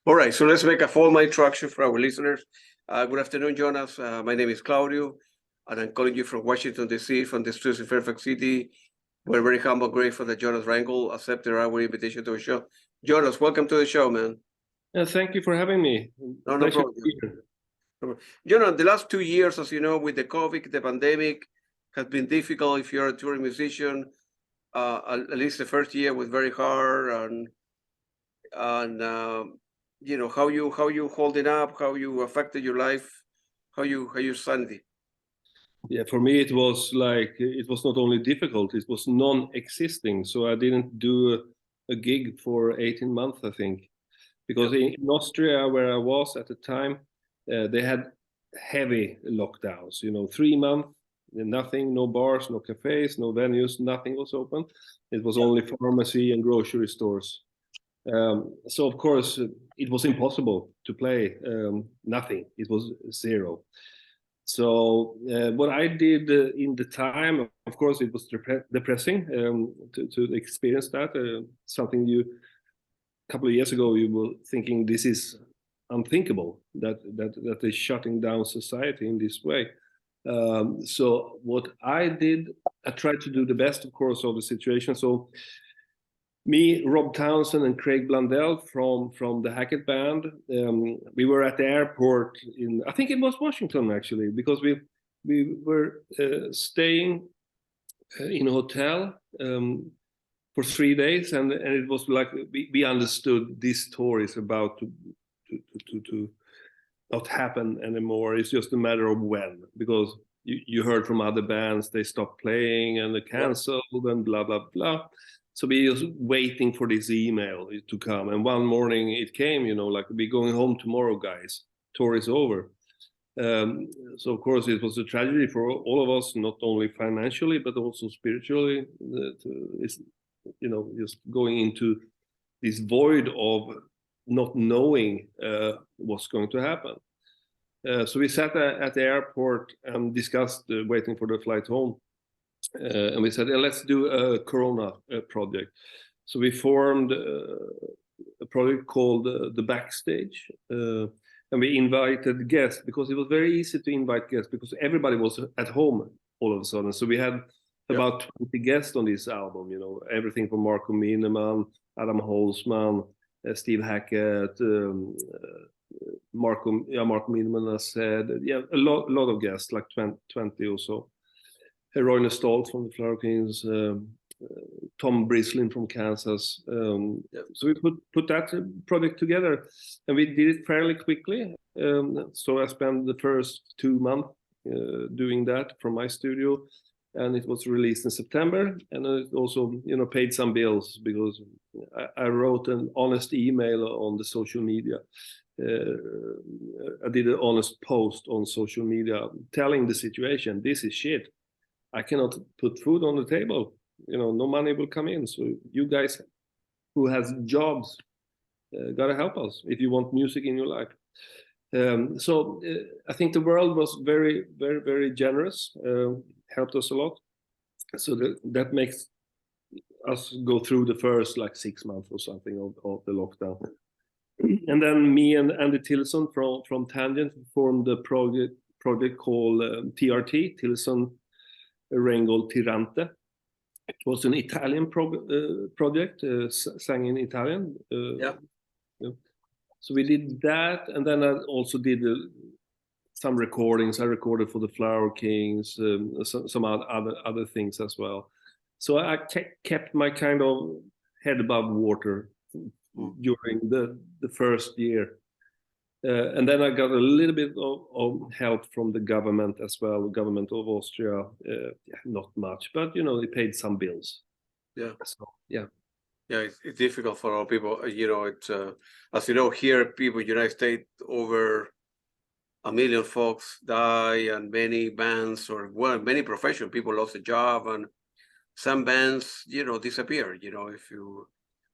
All right, so let's make a formal introduction for our listeners. Good afternoon, Jonas. My name is Claudio, and I'm calling you from Washington, D.C., from the studios in Fairfax City. We're very humble, grateful that Jonas Reingold accepted our invitation to the show. Jonas, welcome to the show, man. Thank you for having me. No problem. Jonas, the last 2 years, as you know, with the COVID, the pandemic, has been difficult if you're a touring musician. At least the first year was very hard, and you know, how you holding up, how you affected your life, how you sanity. Yeah, for me it was not only difficult, it was non-existing. So I didn't do a gig for 18 months, I think, because in Austria, where I was at the time, they had heavy lockdowns. 3 months, nothing, no bars, no cafes, no venues, nothing was open. It was only pharmacy and grocery stores. So of course it was impossible to play. Nothing. It was zero. So what I did in the time, of course, it was depressing to experience that. Something a couple of years ago you were thinking this is unthinkable, that they're shutting down society in this way. So what I did, I tried to do the best, of course, of the situation. So me, Rob Townsend, and Craig Blundell from the Hackett band, we were at the airport in, I think it was Washington actually, because we were staying in a hotel for 3 days, and it was like we understood this tour is about to not happen anymore. It's just a matter of when, because you heard from other bands they stopped playing and they canceled and blah blah blah. So we was waiting for this email to come, and one morning it came, like, we're going home tomorrow, guys. Tour is over. So of course it was a tragedy for all of us, not only financially but also spiritually. Just going into this void of not knowing what's going to happen. So we sat at the airport and discussed waiting for the flight home. And we said, let's do a Corona project. So we formed a project called The Backstage. And we invited guests, because it was very easy to invite guests because everybody was at home all of a sudden. So we had about 20 guests on this album, everything from Marco Minnemann, Adam Holzman, Steve Hackett, Marco Minnemann, I said, a lot of guests, like 20 or so. Roine Stolt from the Flower Kings, Tom Brislin from Kansas. So we put that project together, and we did it fairly quickly. So I spent the first 2 months doing that from my studio, and it was released in September. And it also, paid some bills, because I wrote an honest email on the social media. I did an honest post on social media telling the situation. This is shit. I cannot put food on the table. No money will come in. So you guys who has jobs gotta help us if you want music in your life. So I think the world was very, very, very generous. Helped us a lot. So that makes us go through the first 6 months or something of the lockdown. And then me and Andy Tilson from Tangent formed a project called TRT, Tilson Reingold Tirante. It was an Italian project, sang in Italian. So we did that, and then I also did some recordings. I recorded for the Flower Kings, some other things as well. So I kept my kind of head above water during the first year. And then I got a little bit of help from the government as well, the government of Austria. Not much, but they paid some bills. Yeah. So, yeah. Yeah, it's difficult for all people. It's as you know, here, people in the United States, over 1 million folks die, and many bands many professional people lost a job, and some bands, disappear. If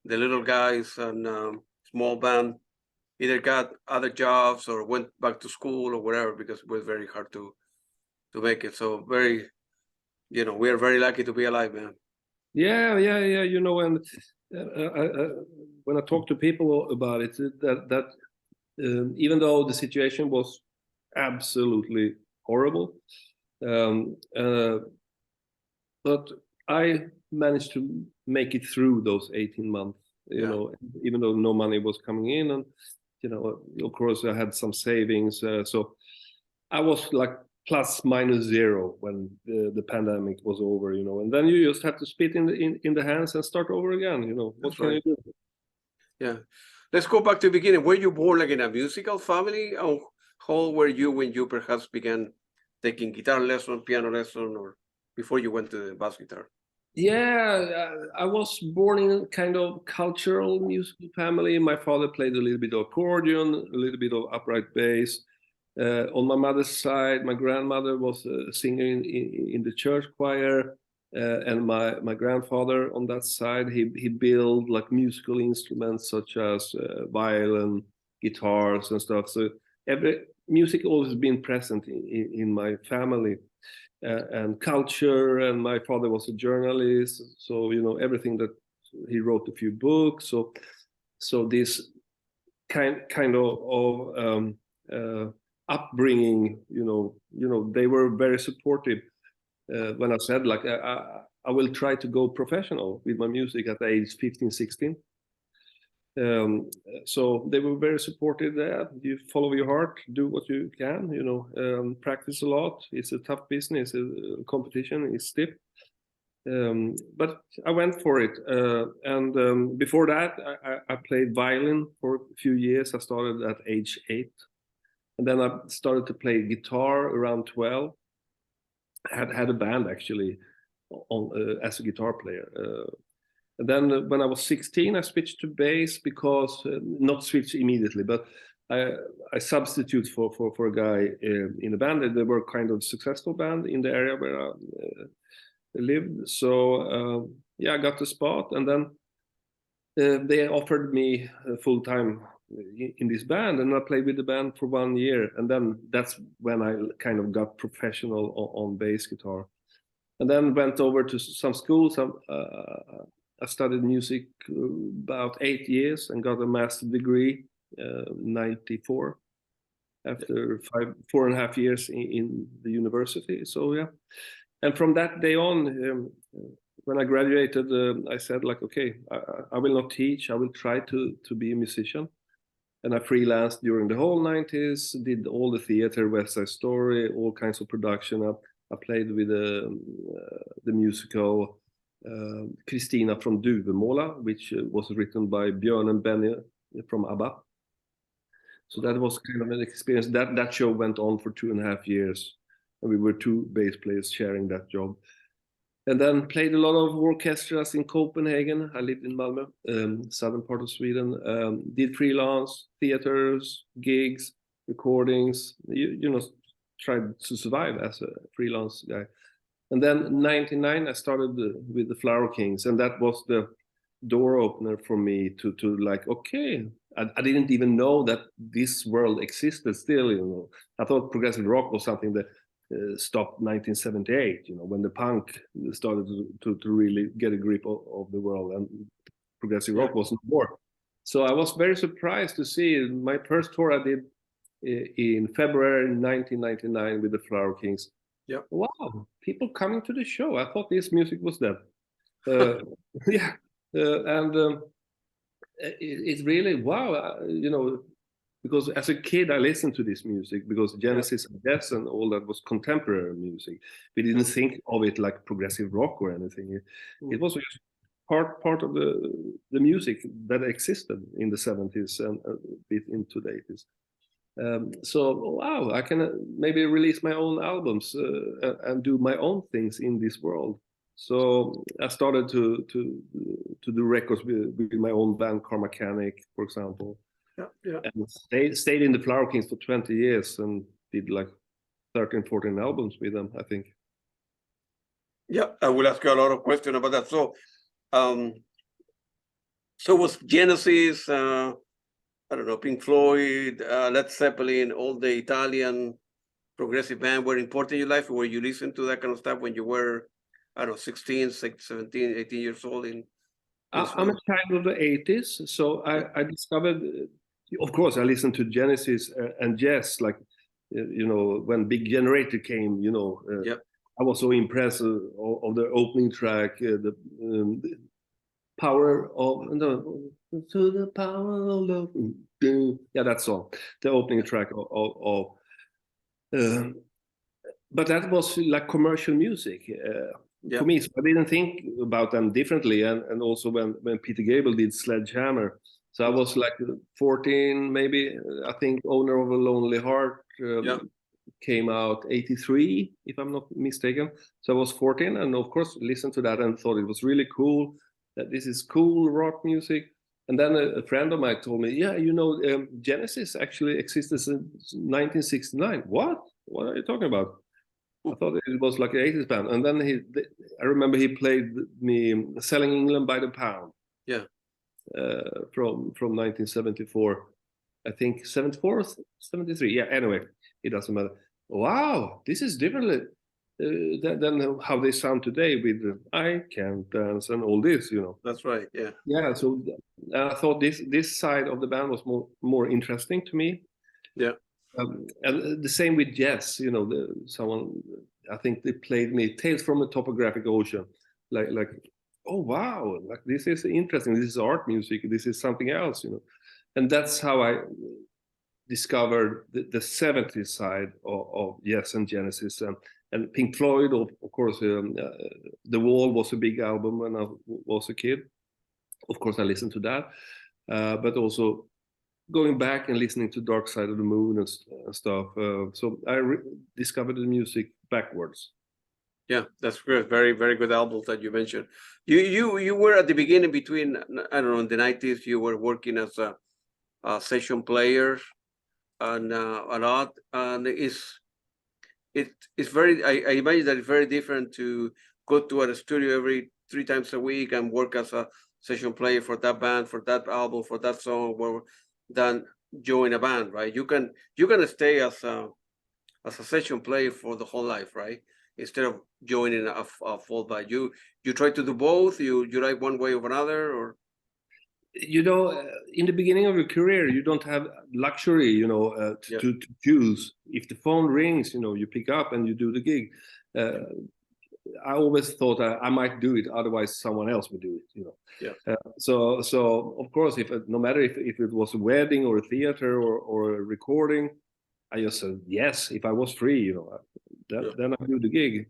the little guys and small band either got other jobs or went back to school or whatever, because it was very hard to make it. So we are very lucky to be alive, man. Yeah. And when I talk to people about it, that even though the situation was absolutely horrible, but I managed to make it through those 18 months, you know, even though no money was coming in. And, you know, of course, I had some savings. So I was like plus minus zero when the pandemic was over, you know. And then you just have to spit in the hands and start over again, you know. What can you do? Yeah. Let's go back to the beginning. Were you born like in a musical family? Or how old were you when you perhaps began taking guitar lesson, piano lesson, or before you went to the bass guitar? Yeah, I was born in a kind of cultural musical family. My father played a little bit of accordion, a little bit of upright bass. On my mother's side, my grandmother was a singer in the church choir, and my grandfather on that side, he built like musical instruments such as violin, guitars, and stuff. So every music always been present in my family. And culture, and my father was a journalist, so you know everything that he wrote a few books. So this kind of upbringing, you know, they were very supportive. When I said like I will try to go professional with my music at age 15, 16. So they were very supportive there. You follow your heart, do what you can, you know, practice a lot. It's a tough business, competition is stiff. But I went for it. And before that, I played violin for a few years. I started at age 8. And then I started to play guitar around 12. I had a band actually as a guitar player. And then when I was 16, I switched to bass because, not switch immediately, but I substitute for a guy in a band. They were kind of successful band in the area where I lived. So yeah, I got the spot, and then they offered me full time in this band, and I played with the band for 1 year, and then that's when I kind of got professional on bass guitar, and then went over to some schools. I studied music about 8 years and got a master's degree 94 after 4.5 years in the university. So yeah, and from that day on, when I graduated, I said like, okay, I will not teach. I will try to be a musician. And I freelanced during the whole 90s, did all the theater, West Side Story, all kinds of production. I played with the musical Kristina from Duvemåla, which was written by Björn and Benny from ABBA. So that was kind of an experience. That show went on for 2.5 years, and we were 2 bass players sharing that job. And then played a lot of orchestras in Copenhagen. I lived in Malmö, southern part of Sweden. Did freelance, theaters, gigs, recordings. You know, tried to survive as a freelance guy. And then 99, I started with the Flower Kings, and that was the door opener for me to like, okay, I didn't even know that this world existed still, you know. I thought progressive rock was something that stopped 1978, you know, when the punk started to really get a grip of the world, and progressive rock wasn't more. So I was very surprised to see my first tour I did in February 1999 with the Flower Kings. Yeah. Wow, people coming to the show. I thought this music was dead. Yeah, and it's really wow, you know, because as a kid I listened to this music because Genesis and Yes and all that was contemporary music. We didn't think of it like progressive rock or anything. It was just part of the music that existed in the 70s and a bit into the 80s. So wow, I can maybe release my own albums and do my own things in this world. So I started to do records with my own band, Karmakanic, for example. Yeah. And stayed in the Flower Kings for 20 years and did like 13, 14 albums with them, I think. Yeah, I will ask you a lot of questions about that. So was Genesis, I don't know, Pink Floyd, Led Zeppelin, all the Italian progressive band were important in your life? Or were you listening to that kind of stuff when you were, I don't know, 16, 17, 18 years old in I'm a child of the 80s, so I discovered, of course, I listened to Genesis and jazz, like, when Big Generator came, I was so impressed of the opening track, the power of, to the power of love. Yeah, that song, the opening track of but that was like commercial music. For me, so I didn't think about them differently. And also when Peter Gabriel did Sledgehammer, so I was like 14, maybe. I think Owner of a Lonely Heart came out 83, if I'm not mistaken. So I was 14, and of course listened to that and thought it was really cool. That this is cool rock music. And then a friend of mine told me, Genesis actually existed since 1969. What are you talking about? I thought it was like an 80s band. And then I remember he played me Selling England by the Pound. Yeah. From 1974. I think 74, 73. Yeah, anyway, it doesn't matter. Wow, this is differently than how they sound today with I Can't Dance and all this, That's right, yeah. Yeah, so I thought this side of the band was more interesting to me. Yeah. And the same with jazz, I think they played me Tales from a Topographic Ocean, like oh wow, like this is interesting, this is art music, this is something else, and that's how I discovered the 70s side of Yes and Genesis and Pink Floyd, of course. The Wall was a big album when I was a kid. Of course, I listened to that, but also going back and listening to Dark Side of the Moon and stuff. So I discovered the music backwards. Yeah, that's great. Very, very good albums that you mentioned. You were at the beginning between, I don't know, in the 90s, you were working as a session player and a lot, and it's very, I imagine that it's very different to go to a studio every 3 times a week and work as a session player for that band, for that album, for that song, than join a band, right? You're gonna stay as a session player for the whole life, right? Instead of joining a full band, you try to do both. You like one way or another, or in the beginning of your career, you don't have luxury, to choose. If the phone rings, you pick up and you do the gig. I always thought I might do it, otherwise someone else would do it. So of course, no matter if it was a wedding or a theater or a recording, I just said yes. If I was free, then I do the gig.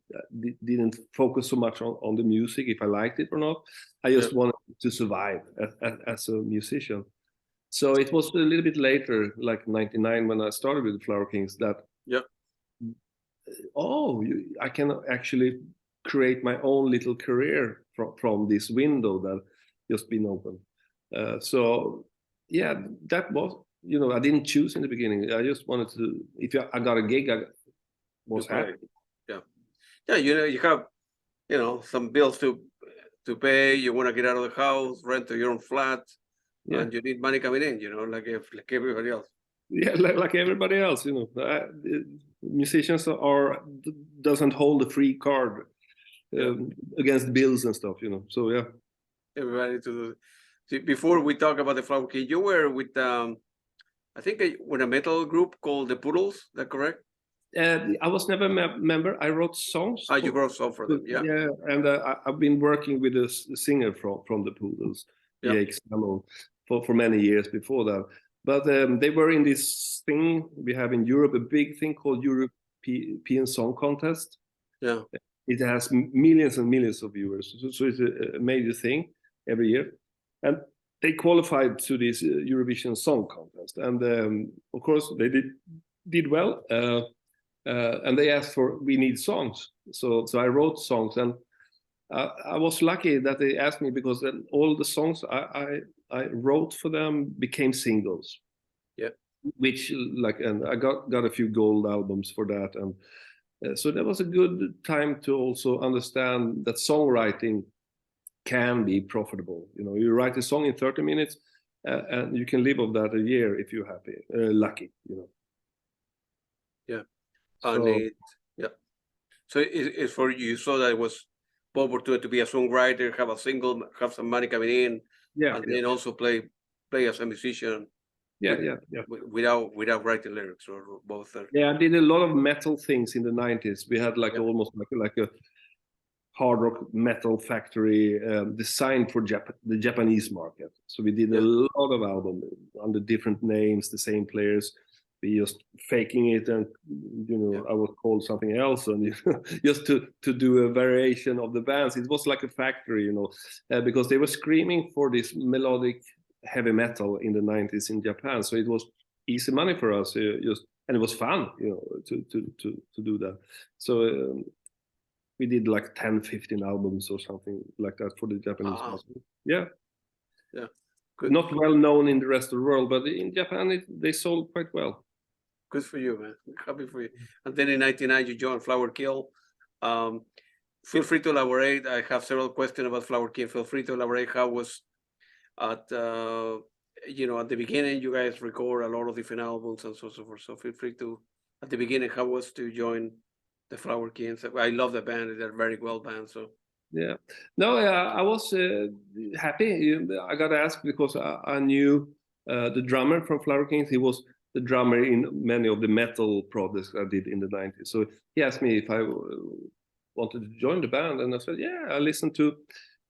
Didn't focus so much on the music, if I liked it or not. I just wanted to survive as a musician. So it was a little bit later, like 99, when I started with the Flower Kings, that I can actually create my own little career from this window that just been open. That was, I didn't choose in the beginning. I just wanted to, if I got a gig, I was happy. You have, some bills to pay. You want to get out of the house, rent your own flat, and you need money coming in, like everybody else. Yeah, like everybody else, musicians doesn't hold a free card against bills and stuff, So yeah, everybody to do. See, before we talk about the Flower King, you were with I think with a metal group called the Poodles. Is that correct? I was never a member. I wrote songs. You wrote songs for them, yeah. Yeah, and I've been working with a singer from the Poodles, Jake Salmon, for many years before that. But they were in this thing we have in Europe, a big thing called European Song Contest. Yeah. It has millions and millions of viewers. So it's a major thing every year. And they qualified to this Eurovision Song Contest. And of course, they did well. And they asked we need songs. So I wrote songs. And I was lucky that they asked me, because all the songs I wrote for them became singles. Yeah. And I got a few gold albums for that. And so that was a good time to also understand that songwriting can be profitable. You write a song in 30 minutes and you can live off that a year if you're lucky. Yeah. So it's for you. So that it was opportunity to be a songwriter, have a single, have some money coming in, and then also play as a musician. Without writing lyrics or both. I did a lot of metal things in the 90s. We had like almost like a hard rock metal factory designed for the Japanese market. So we did a lot of albums under different names, the same players. We just faking it, and I was called something else, and just to do a variation of the bands. It was like a factory, because they were screaming for this melodic heavy metal in the 90s in Japan. So it was easy money for us, and it was fun, to do that. So we did like 10-15 albums or something like that for the Japanese market. Good. Not well known in the rest of the world, but in Japan they sold quite well. Good for you, man. Happy for you. And then in 1999 you joined Flower Kill. Feel free to elaborate. I have several questions about Flower Kill. Feel free to elaborate. How was at the beginning you guys record a lot of different albums and so forth. So feel free to, at the beginning, how was to join the Flower Kings? I love the band. They're very well band. So I was happy. I got asked because I knew the drummer from Flower Kings. He was the drummer in many of the metal projects I did in the 90s. So he asked me if I wanted to join the band, and I said, I listened to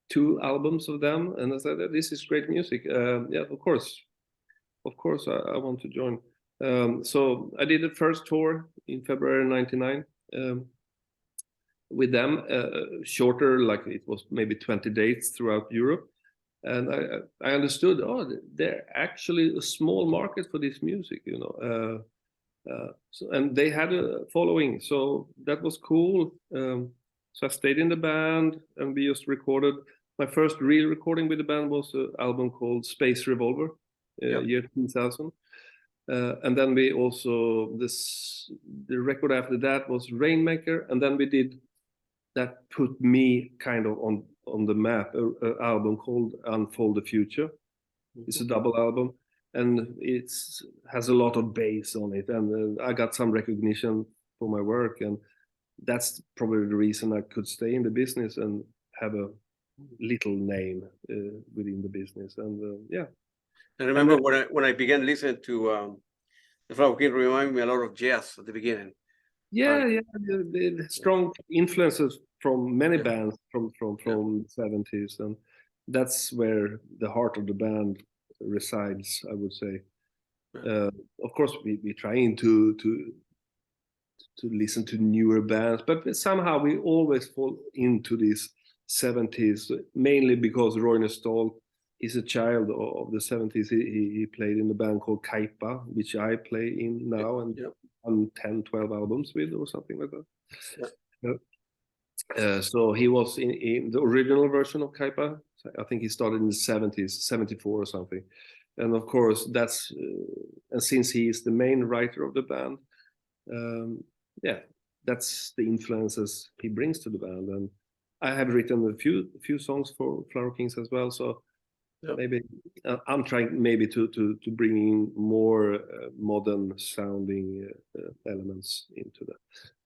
2 albums of them, and I said, this is great music. Of course I want to join. So I did the first tour in February 99 with them, shorter, like it was maybe 20 dates throughout Europe. And I understood, they're actually a small market for this music, and they had a following, so that was cool. So I stayed in the band, and we just recorded. My first real recording with the band was an album called Space Revolver, year 2000. And then we also, the record after that was Rainmaker, and then we did, that put me kind of on the map, an album called Unfold the Future. It's a double album, and it has a lot of bass on it, and I got some recognition for my work, and that's probably the reason I could stay in the business and have a little name within the business. And I remember when I began listening to the Flower King, reminded me a lot of jazz at the beginning. The strong influences from many bands from the 70s, and that's where the heart of the band resides, I would say. Of course, we trying to listen to newer bands, but somehow we always fall into these 70s, mainly because Roine Stoll is a child of the 70s. He played in a band called Kaipa, which I play in now, and on 10-12 albums with, or something like that. So he was in the original version of Kaipa. I think he started in the 70s, 74 or something. And of course, that's and since he is the main writer of the band, that's the influences he brings to the band. And I have written a few songs for Flower Kings as well. So maybe I'm trying maybe to bring in more modern sounding elements into that.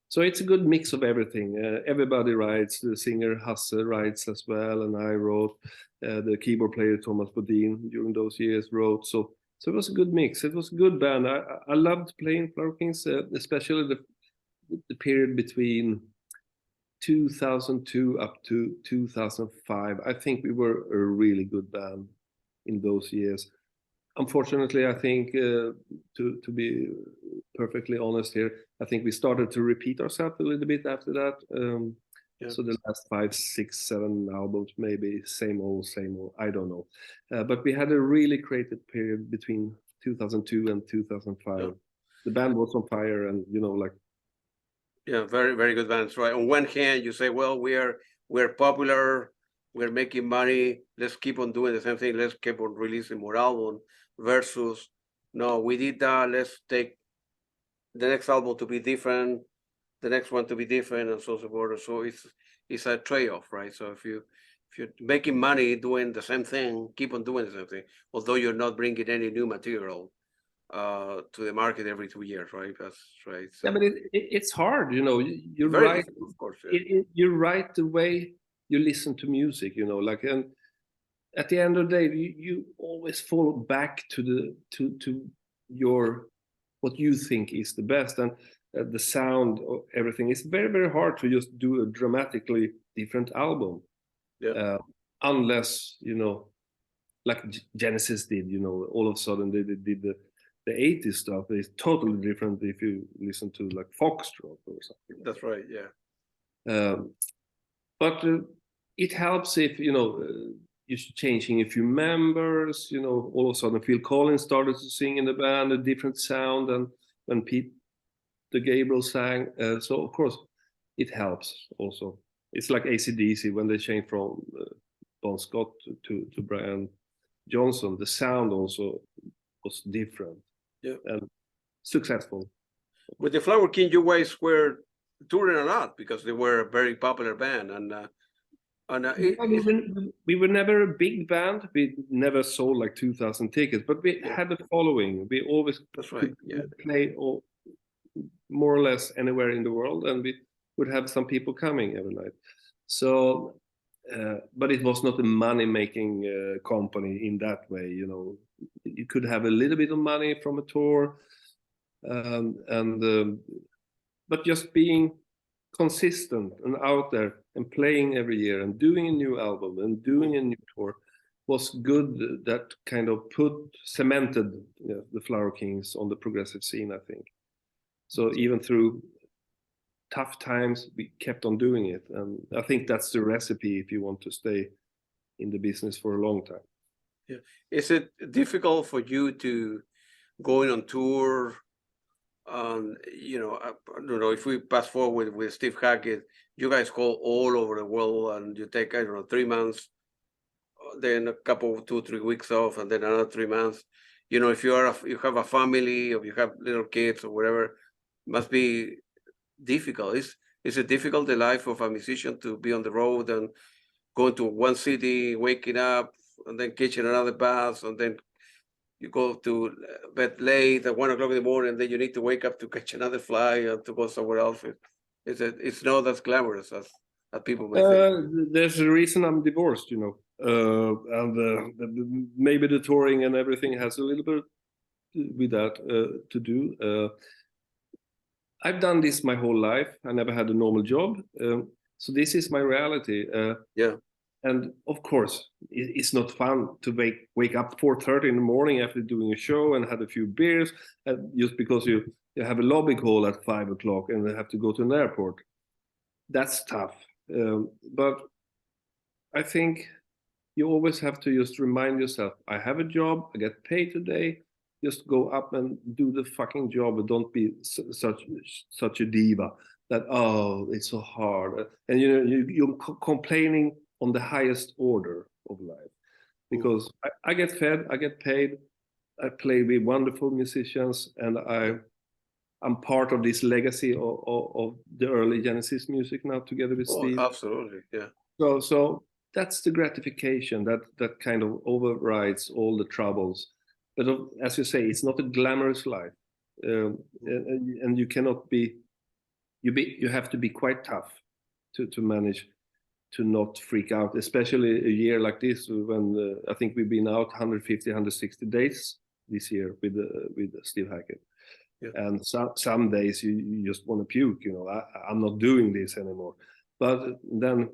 So it's a good mix of everything. Everybody writes. The singer Hasse writes as well, and I wrote. The keyboard player Thomas Bodin during those years wrote. So it was a good mix. It was a good band. I loved playing Flower Kings, especially the period between 2002 up to 2005. I think we were a really good band in those years. Unfortunately, I think to be perfectly honest here, I think we started to repeat ourselves a little bit after that. So the last 5, 6, 7 albums, maybe same old, I don't know. But we had a really creative period between 2002 and 2005. The band was on fire, and very, very good bands, right? On one hand, you say, well, we're popular, we're making money, let's keep on doing the same thing, let's keep on releasing more albums, versus, no, we did that, let's take the next album to be different, the next one to be different, and so forth. So it's a trade-off, right? So if you're making money doing the same thing, keep on doing the same thing, although you're not bringing any new material to the market every 2 years, right? That's right. So, but it's hard, you're right. Of course, you're right the way you listen to music, you know, like, and at the end of the day, you always fall back to your what you think is the best, and the sound of everything. It's very, very hard to just do a dramatically different album, unless, you know, like Genesis did, you know, all of a sudden they did the 80s stuff. It's totally different if you listen to like Foxtrot or something. That's right, yeah. But it helps if, you know, you're changing a few members, you know, all of a sudden Phil Collins started to sing in the band, a different sound than when Pete the Gabriel sang. So of course it helps also. It's like AC/DC when they changed from Bon Scott to Brian Johnson, the sound also was different, and successful. With the Flower King, you guys were touring a lot because they were a very popular band, we were never a big band. We never sold like 2,000 tickets, but we had a following. We always play more or less anywhere in the world, and we would have some people coming every night. So, but it was not a money-making company in that way. You know, you could have a little bit of money from a tour, but just being consistent and out there and playing every year and doing a new album and doing a new tour was good. That kind of cemented the Flower Kings on the progressive scene, I think. So even through tough times, we kept on doing it, and I think that's the recipe if you want to stay in the business for a long time. Yeah, is it difficult for you to going on tour? You know, I don't know, if we pass forward with Steve Hackett, you guys go all over the world, and you take, I don't know, 3 months, then a couple, 2-3 weeks off, and then another 3 months. You know, if you have a family, or you have little kids or whatever, must be difficult. Is it difficult, the life of a musician, to be on the road and go to one city, waking up, and then catching another bus, and then you go to bed late at 1 o'clock in the morning, and then you need to wake up to catch another flight and to go somewhere else? It's not as glamorous as people may think. There's a reason I'm divorced, you know, and maybe the touring and everything has a little bit with that to do. I've done this my whole life. I never had a normal job, so this is my reality. And of course, it's not fun to wake up 4:30 in the morning after doing a show and had a few beers, just because you have a lobby call at 5 o'clock and have to go to an airport. That's tough. But I think you always have to just remind yourself, I have a job, I get paid today. Just go up and do the fucking job, and don't be such a diva that, oh, it's so hard. And you know, you're complaining on the highest order of life, because I get fed, I get paid, I play with wonderful musicians, and I'm part of this legacy of the early Genesis music now, together with Steve. Absolutely, yeah. So that's the gratification that kind of overrides all the troubles. But as you say, it's not a glamorous life, and you cannot be. You have to be quite tough to manage to not freak out, especially a year like this, when I think we've been out 150, 160 days this year with Steve Hackett. Yeah. And some days you just want to puke, you know, I'm not doing this anymore. But then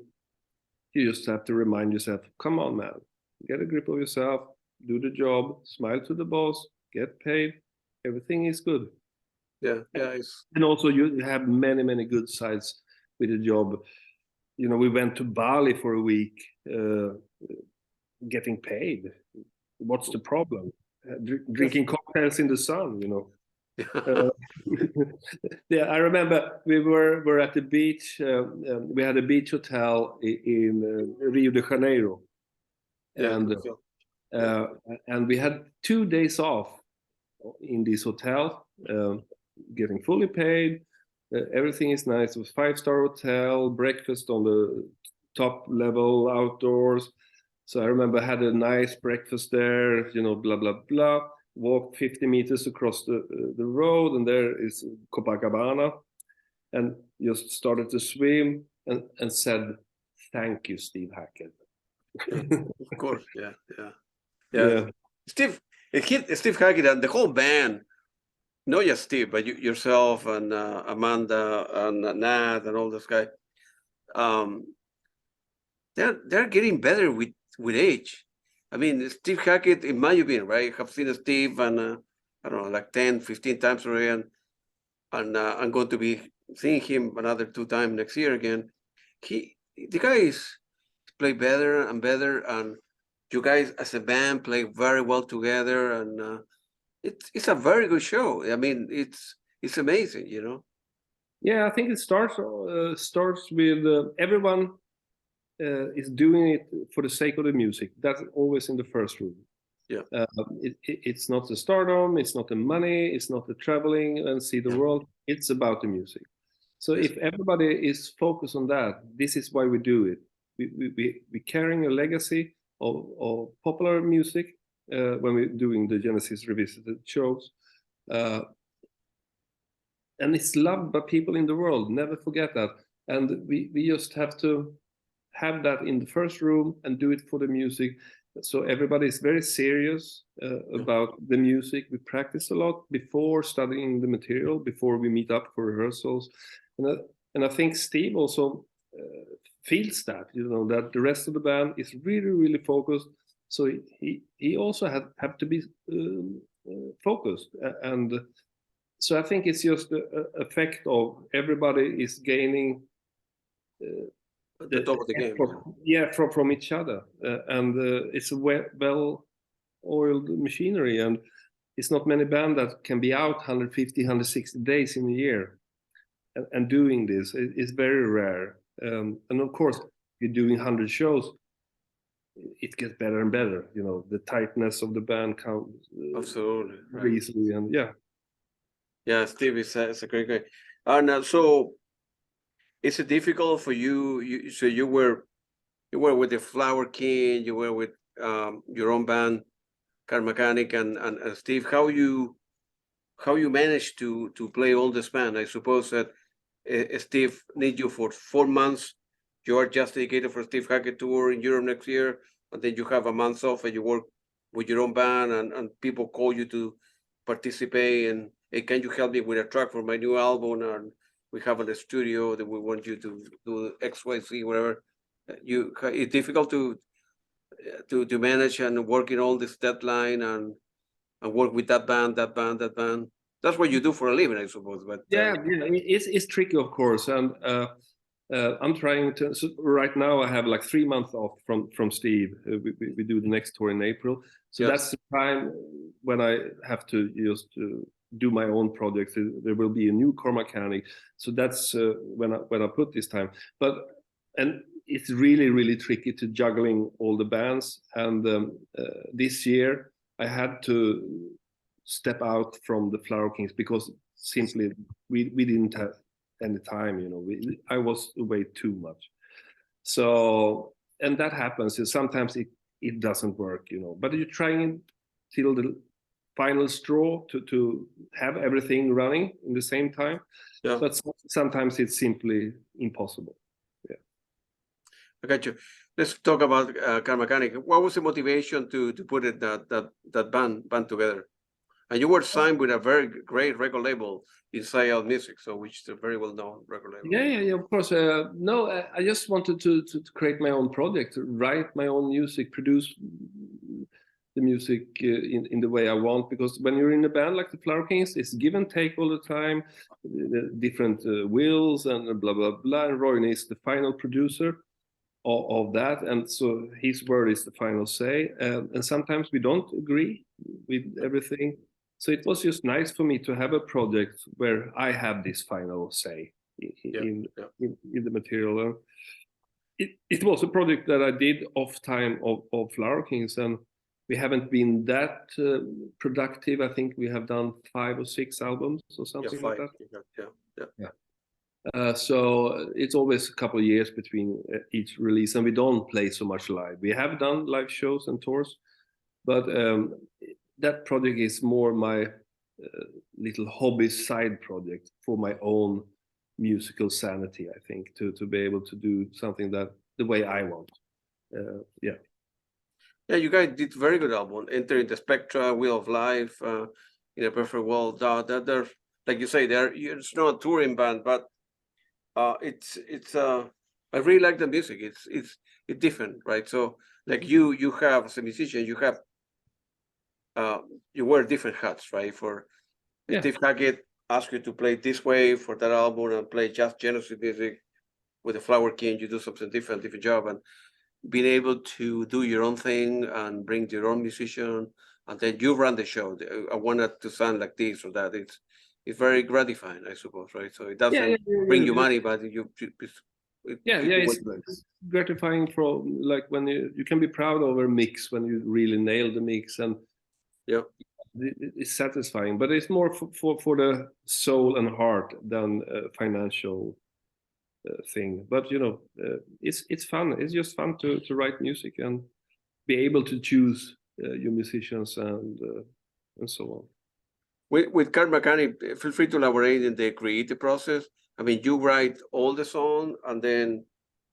you just have to remind yourself, come on, man, get a grip of yourself, do the job, smile to the boss, get paid, everything is good. Yeah. And also you have many good sides with the job. You know, we went to Bali for a week, getting paid. What's the problem? Drinking cocktails in the sun, you know. Yeah, I remember we were at the beach. We had a beach hotel in Rio de Janeiro, and we had 2 days off in this hotel, getting fully paid. Everything is nice. It was 5-star hotel, breakfast on the top level, outdoors. So I remember I had a nice breakfast there, you know, blah blah blah. Walked 50 meters across the road, and there is Copacabana, and just started to swim and said thank you, Steve Hackett. Of course, yeah. Steve Hackett and the whole band, not just Steve, but yourself and Amanda and Nat and all those guys. They're getting better with age. I mean, Steve Hackett, in my opinion, right? I've seen Steve and I don't know, like 10, 15 times already, and I'm going to be seeing him another 2 times next year again. The guys play better and better, and you guys as a band play very well together, and it's a very good show. I mean, it's amazing, you know. Yeah, I think it starts with everyone is doing it for the sake of the music. That's always in the first room. Yeah. It's not the stardom, it's not the money, it's not the traveling and see the world. It's about the music. So if everybody is focused on that, this is why we do it. We're carrying a legacy of popular music when we're doing the Genesis Revisited shows. And it's loved by people in the world. Never forget that. And we just have to have that in the first room and do it for the music. So everybody is very serious about the music. We practice a lot before studying the material, before we meet up for rehearsals. And I think Steve also feels that, you know, that the rest of the band is really, really focused. So he also have to be focused. And so I think it's just the effect of everybody is gaining the top of the game. From each other. And it's a well-oiled machinery. And it's not many bands that can be out 150, 160 days in a year and doing this. It's very rare. And of course, you're doing 100 shows, it gets better and better. You know, the tightness of the band comes absolutely easily. And yeah, Steve is a great guy. And so is it difficult for you? So you were with the Flower King, you were with your own band, Karmakanic, and Steve. How you managed to play all this band? I suppose that Steve needs you for 4 months. You are just dedicated for Steve Hackett tour in Europe next year, and then you have a month off and you work with your own band, and people call you to participate. And hey, can you help me with a track for my new album? And we have in the studio that we want you to do X, Y, Z, whatever. It's difficult to manage and work in all this deadline and work with that band. That's what you do for a living, I suppose. But it's tricky, of course. And I'm trying to. So right now, I have like 3 months off from Steve. We do the next tour in April, so that's the time when I have to just do my own projects. There will be a new Karmakanic, so that's when I put this time. And it's really, really tricky to juggling all the bands. And this year I had to step out from the Flower Kings because simply we didn't have any time. You know, I was away too much. So, and that happens. Sometimes it doesn't work. You know, but you're trying till the final straw to have everything running in the same time. Yeah. But sometimes it's simply impossible. Yeah. I got you. Let's talk about Karmakanic. What was the motivation to put it that band together? And you were signed with a very great record label, Inside Out Music, so which is a very well-known record label. Yeah, of course. I just wanted to create my own project, write my own music, produce the music in the way I want, because when you're in a band like the Flower Kings, it's give and take all the time, different wills and blah, blah, blah. And Roy is the final producer of that, and so his word is the final say. And sometimes we don't agree with everything. So it was just nice for me to have a project where I have this final say in the material. It was a project that I did off time of Flower Kings, and we haven't been that productive. I think we have done 5 or 6 albums or something like that. Yeah. So it's always a couple of years between each release, and we don't play so much live. We have done live shows and tours, but that project is more my little hobby side project for my own musical sanity, I think, to be able to do something that the way I want. Yeah. Yeah, you guys did very good album. Entering the Spectra, Wheel of Life, In a Perfect World. That they're, like you say, it's not a touring band, but it's I really like the music. It's different, right? So like you have as a musician, you have you wear different hats, right? For Steve Hackett asked you to play this way for that album and play just Genesis music with the Flower King. You do something different job, and being able to do your own thing and bring your own musician, and then you run the show. I want it to sound like this or that. It's very gratifying, I suppose, right? So it doesn't bring you money, but it's gratifying from like when you can be proud of a mix when you really nail the mix, and it's satisfying. But it's more for the soul and heart than financial thing. But it's fun. It's just fun to write music and be able to choose your musicians and so on. With Karmakanic, feel free to elaborate in the creative process. I mean, you write all the song and then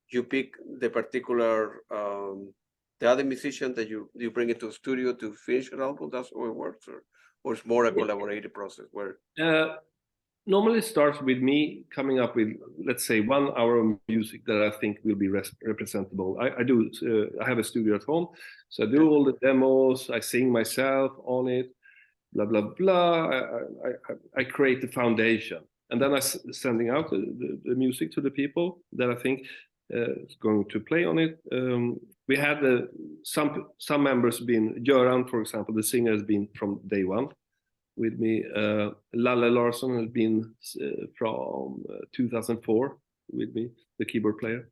you pick the particular the other musician that you bring it to the studio to finish an album. That's how it works, or it's more a collaborative process where. Normally it starts with me coming up with, let's say, 1 hour of music that I think will be representable. I have a studio at home, so I do all the demos, I sing myself on it, blah, blah, blah. I create the foundation. And then I sending out the music to the people that I think is going to play on it. We had some members been, Göran, for example, the singer has been from day one with me. Lalle Larsson has been from 2004 with me, the keyboard player.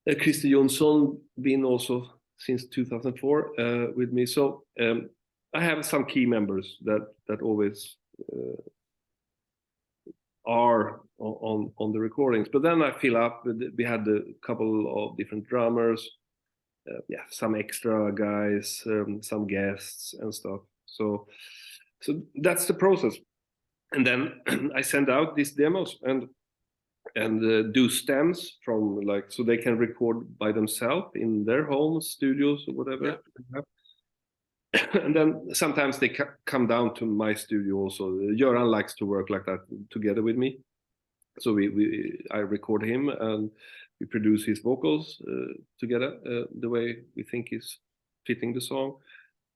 Christer Jonsson been also since 2004 with me. So I have some key members that always are on the recordings. But then I fill up. We had a couple of different drummers, some extra guys, some guests and stuff. So that's the process. And then I send out these demos and do stems from so they can record by themselves in their home studios or whatever. Yeah. And then sometimes they come down to my studio also. Göran likes to work like that together with me. So I record him and we produce his vocals together the way we think is fitting the song.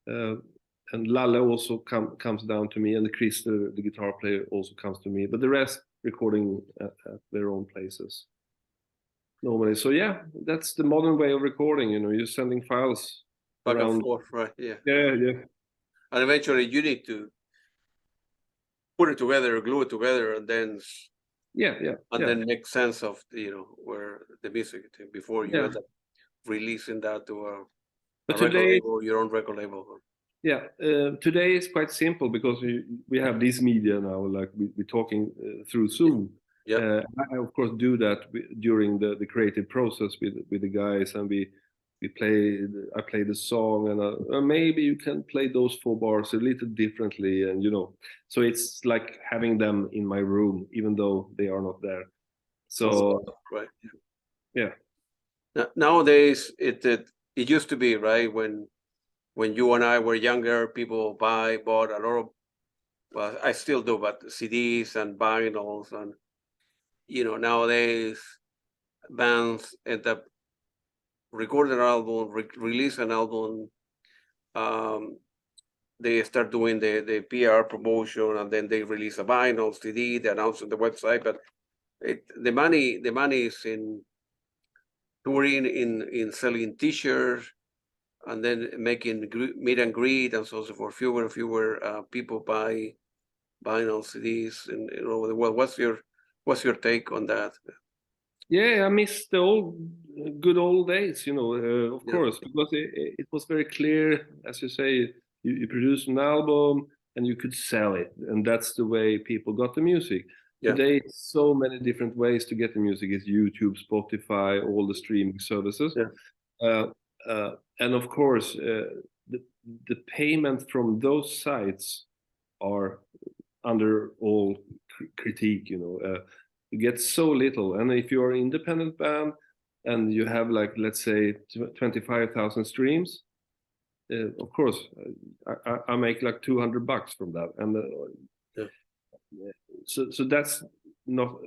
And Lalle also comes down to me, and Christer, the guitar player, also comes to me. But the rest recording at their own places normally. So yeah, that's the modern way of recording. You're sending files back and forth, right? Yeah. And eventually you need to put it together, glue it together, and then then make sense of where the music before you end up releasing that to a record label, your own record label. Yeah, today is quite simple because we have this media now, like we're talking through Zoom. Yeah. I of course do that during the creative process with the guys, and I play the song, and maybe you can play those 4 bars a little differently, and so it's like having them in my room even though they are not there. So right. Yeah. Nowadays it used to be, right, when you and I were younger, people bought a lot of, well, I still do, but CDs and vinyls, and nowadays bands end up recording an album, release an album. They start doing the PR promotion, and then they release a vinyl CD. They announce on the website, but the money is in touring, in selling T-shirts, and then making meet and greet, and so forth. Fewer and fewer people buy vinyl CDs all over the world. What's your take on that? Yeah, I miss the good old days, of course, because it was very clear, as you say, you produce an album and you could sell it, and that's the way people got the music. Today, so many different ways to get the music. It's YouTube, Spotify, all the streaming services. And of course, the payment from those sites are under all critique. You get so little, and if you're an independent band, and you have like, let's say 25,000 streams, of course I make like $200 from that, and so that's not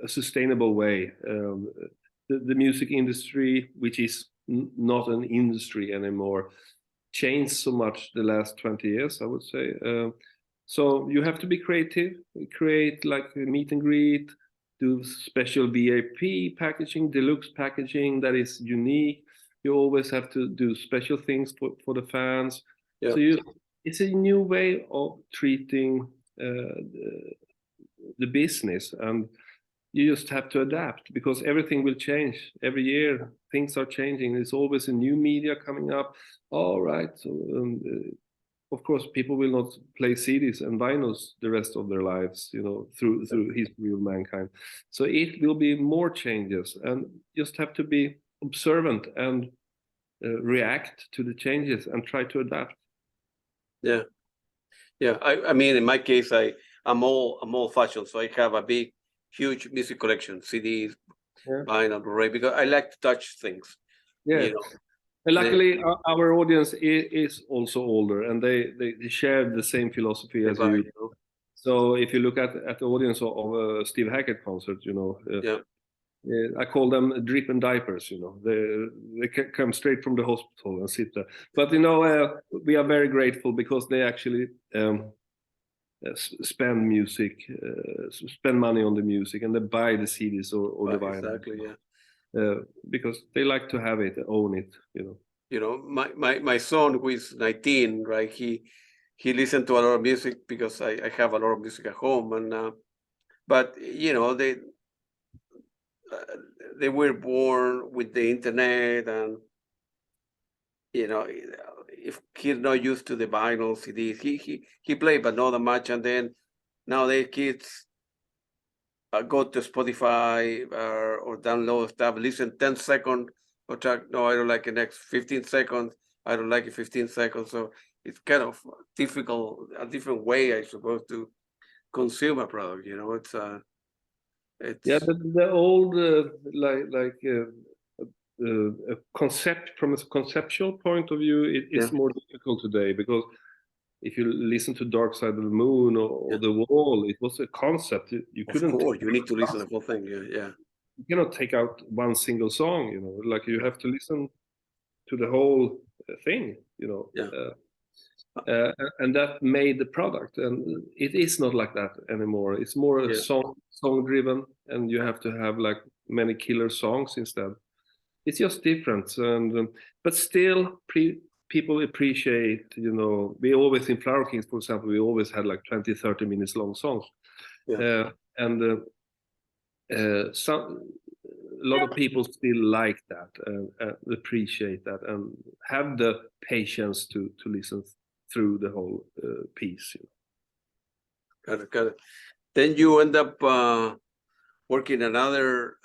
a sustainable way. The music industry, which is not an industry anymore, changed so much the last 20 years, I would say. So you have to be creative, create like a meet and greet, do special VIP packaging, deluxe packaging that is unique. You always have to do special things for the fans. Yeah. So it's a new way of treating the business, and you just have to adapt, because everything will change every year. Things are changing. There's always a new media coming up. All right, so of course people will not play CDs and vinyls the rest of their lives, you know, through history of mankind. So it will be more changes, and just have to be observant and react to the changes and try to adapt. Yeah. I mean, in my case, I'm old-fashioned, so I have a huge music collection, CDs, vinyl, Blu-ray, because I like to touch things. Yeah. You know? And luckily, our audience is also older, and they share the same philosophy as you. So if you look at the audience of a Steve Hackett concert, you know, I call them drip and diapers. You know, they come straight from the hospital and sit there. But you know, we are very grateful because they actually spend money on the music, and they buy the CDs or the vinyl. Exactly, yeah. Because they like to have it, own it, you know. You know, my son, who is 19, right? He listened to a lot of music because I have a lot of music at home, and but you know, they were born with the internet, and you know, if he's not used to the vinyl CDs, he played, but not that much. And then nowadays kids go to Spotify or download stuff, listen 10 seconds or track. No, I don't like it. Next 15 seconds, I don't like it. 15 seconds. So it's kind of difficult, a different way, I suppose, to consume a product. You know, it's yeah, but the old a concept, from a conceptual point of view, it's more difficult today, because if you listen to Dark Side of the Moon or The Wall, it was a concept. You couldn't. Of course, you need to listen to the whole thing. Yeah. You cannot take out one single song. You know, like you have to listen to the whole thing. You know. Yeah. And that made the product, and it is not like that anymore. It's more song driven, and you have to have like many killer songs instead. It's just different, and but still people appreciate, you know, we always in Flower Kings, for example, we always had like 20-30 minutes long songs. And a lot of people still like that and appreciate that and have the patience to listen through the whole piece. You know. Got it. Then you end up working another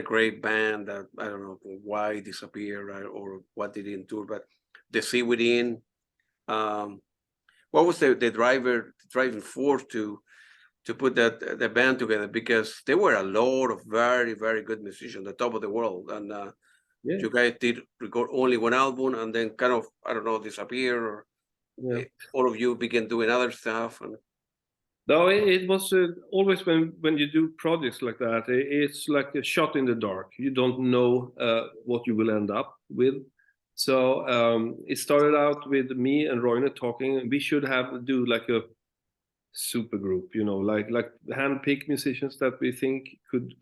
great band that I don't know why it disappeared, right, or what they didn't do, but The Sea Within. What was the driving force to put the band together? Because there were a lot of very, very good musicians, the top of the world, and you guys did record only one album and then kind of, I don't know, disappear, or all of you began doing other stuff. And no, it was always when you do projects like that, it's like a shot in the dark. You don't know what you will end up with. So it started out with me and Roine talking. We should do like a super group, you know, like hand-picked musicians that we think could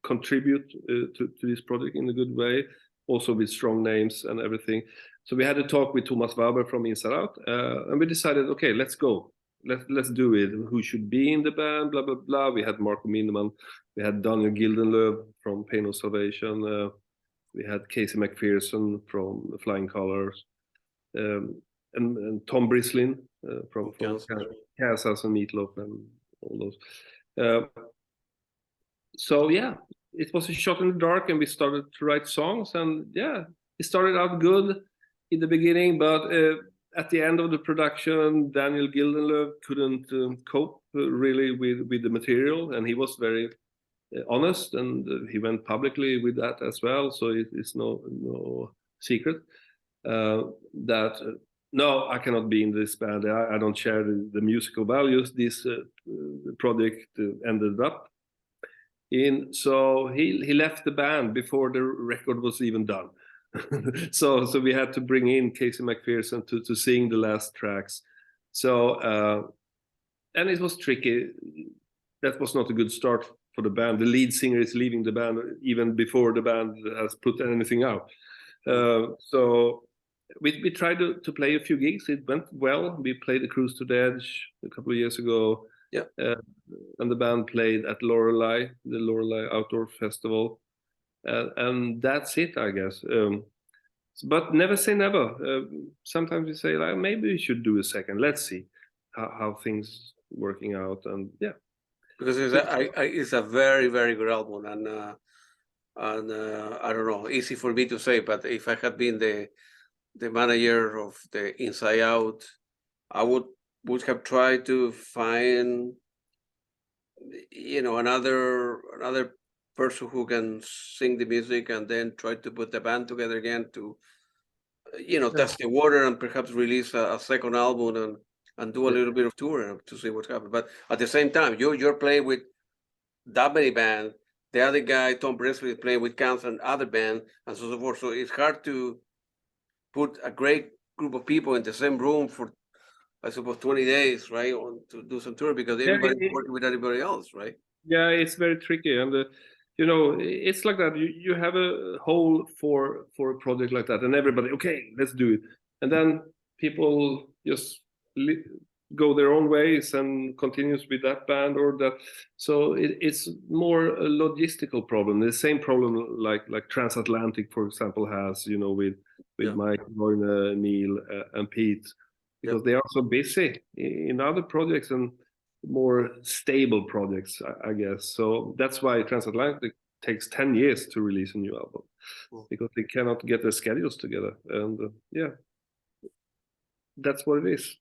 contribute to this project in a good way, also with strong names and everything. So we had a talk with Thomas Waber from Inside Out, and we decided, okay, let's go. Let's do it. Who should be in the band? Blah blah blah. We had Marco Minnemann, we had Daniel Gildenlöv from Pain of Salvation, we had Casey McPherson from Flying Colours, and Tom Brislin from Kansas and Meatloaf and all those. So yeah, it was a shot in the dark, and we started to write songs, and it started out good in the beginning, but at the end of the production, Daniel Gildenlöv couldn't cope really with the material, and he was very honest, and he went publicly with that as well. So it's no secret that no, I cannot be in this band. I don't share the musical values this project ended up in. So he left the band before the record was even done. so we had to bring in Casey McPherson to sing the last tracks. So and it was tricky. That was not a good start for the band. The lead singer is leaving the band even before the band has put anything out. So we tried to play a few gigs. It went well. We played the Cruise to the Edge a couple of years ago. Yeah. And the band played at the Lorelei Outdoor Festival. And that's it, I guess. But never say never. Sometimes we say, like, maybe we should do a second. Let's see how things working out. And yeah. Because it's a very, very good album. And I don't know, easy for me to say, but if I had been the manager of the Inside Out, I would have tried to find, another person who can sing the music, and then try to put the band together again to, test the water and perhaps release a second album and do a little bit of touring to see what's happening. But at the same time, you're playing with that many bands. The other guy, Tom Bresley, is playing with Council and other band, and so forth. So it's hard to put a great group of people in the same room for, I suppose, 20 days, right, to do some tour, because everybody's working with everybody else, right? Yeah, it's very tricky, and it's like that. You have a hole for a project like that, and everybody, okay, let's do it, and then people just go their own ways and continues with that band or that. So it's more a logistical problem. The same problem like Transatlantic, for example, has, with Mike, Roine, Neil, and Pete, because they are so busy in other projects and more stable projects, I guess. So that's why Transatlantic takes 10 years to release a new album, because they cannot get their schedules together. And that's what it is.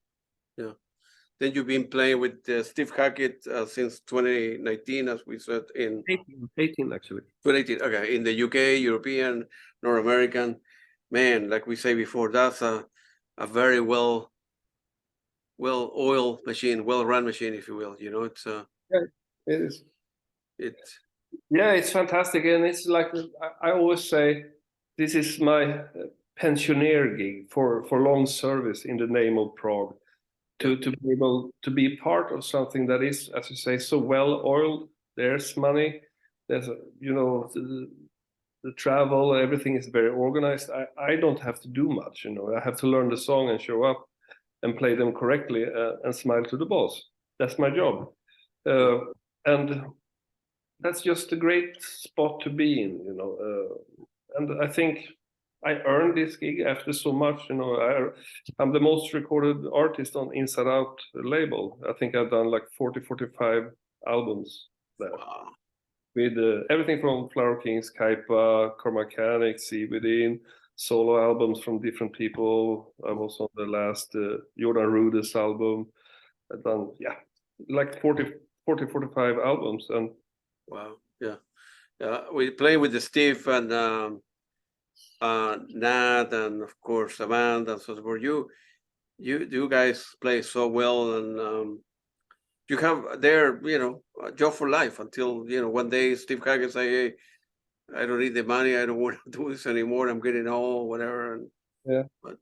Yeah. Then you've been playing with Steve Hackett since 2019, as we said, in 18 actually. 2018, okay, in the UK, European, North American. Man, like we say before, that's a very well-oiled machine, well-run machine, if you will. It's yeah, it is. Yeah, it's fantastic, and it's like I always say, this is my pensioner gig for long service in the name of prog. To be able to be part of something that is, as you say, so well oiled. There's money, there's the travel, everything is very organized. I don't have to do much, I have to learn the song and show up and play them correctly and smile to the boss. That's my job, and that's just a great spot to be in, and I think I earned this gig after so much. I'm the most recorded artist on Inside Out label. I think I've done like 45 albums there. Wow. With everything from Flower Kings, Kaipa, Karmakanic, See Within, solo albums from different people. I was on the last Jordan Rude's album. I've done, like 45 albums. And wow, yeah. We play with the Steve and Nat, and of course Amanda, and so forth. You guys play so well, and you have their a job for life until one day Steve Hackett say, "Hey, I don't need the money. I don't want to do this anymore. I'm getting old, whatever." And but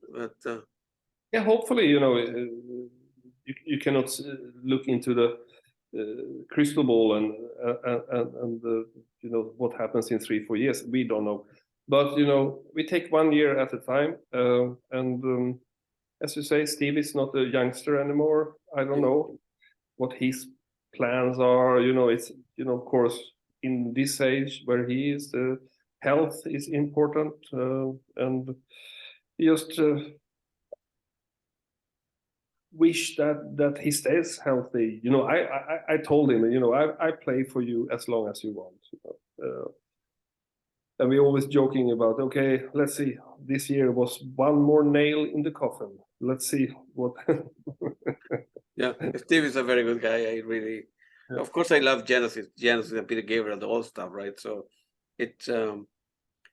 hopefully you cannot look into the crystal ball and what happens in 3-4 years. We don't know. But we take 1 year at a time, and as you say, Steve is not a youngster anymore. I don't know what his plans are. It's of course in this age where he is, health is important, and just wish that he stays healthy. I told him, I play for you as long as you want. And we always joking about, okay, let's see, this year was one more nail in the coffin. Let's see what. Yeah, Steve is a very good guy. Yeah. Of course, I love Genesis and Peter Gabriel, the old stuff, right? So it's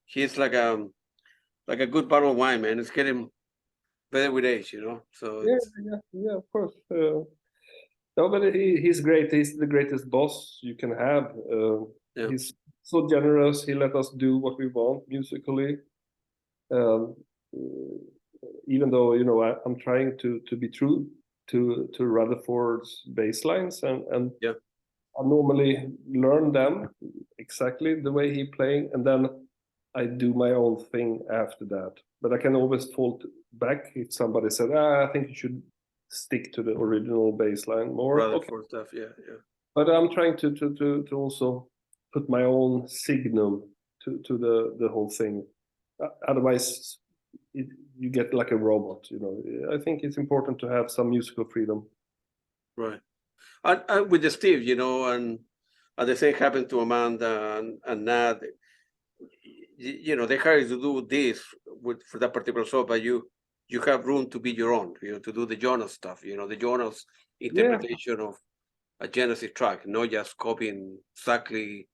he's like a good bottle of wine, man. It's getting better with age, you know. So Yeah, it's yeah, of course. No, but he's great. He's the greatest boss you can have. yeah, He's so generous. He let us do what we want musically. Um, Even though I'm trying to be true to Rutherford's bass lines, and yeah, I normally learn them exactly the way he playing, and then I do my own thing after that. But I can always fall back if somebody said, I think you should stick to the original bass line more. rather Okay, for stuff. Yeah, yeah, but I'm trying to also put my own signum to the whole thing. Otherwise, you get like a robot. I think it's important to have some musical freedom. right. And with the Steve, you know, and the same happened to Amanda and Nat. You know, they hire you to do this for that particular show, but you have room to be your own, you know, to do the Jonas stuff, you know, the Jonas Yeah. interpretation of a Genesis track, not just copying exactly,